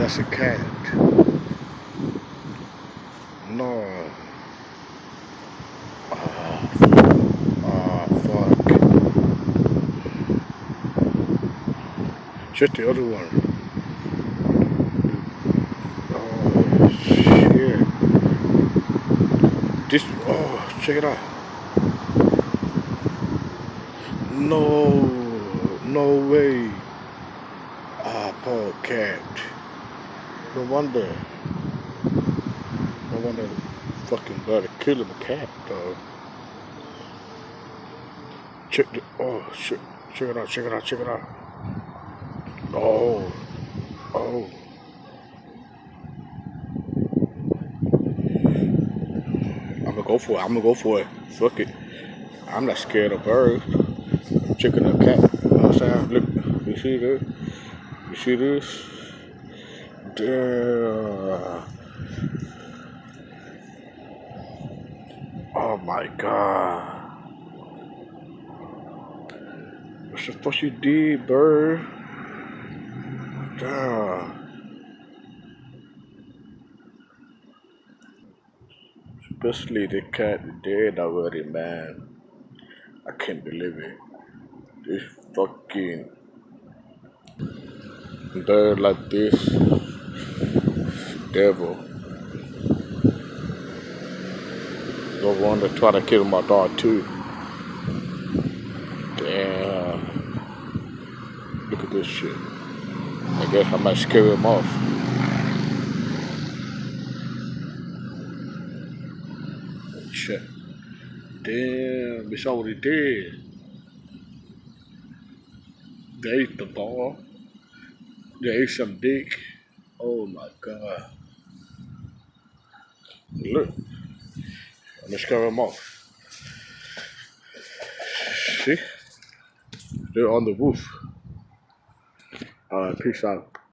That's a cat. No. Fuck. Just the other one. Oh, shit. Check it out. No. No way. Poor cat. No wonder. No wonder fucking brother killing the cat, dog. Shit. Check it out, check it out, check it out. Oh. Oh. I'm gonna go for it. I'm gonna go for it. Fuck it. I'm not scared of birds. Chicken or cat. You know what I'm saying? Look, you see this? You see this? Damn. Oh my god. What the fuck you did, bird? Damn. Especially the cat dead already, man. I can't believe it. This fucking bird like this, devil. The one that tried to kill my dog too. Damn. Look at this shit. I guess I might scare him off. Shit. Damn, it's already dead. They ate the ball. They ate some dick. Oh my god. Look. I'm gonna scare him off. See? They're on the roof. Alright, peace out.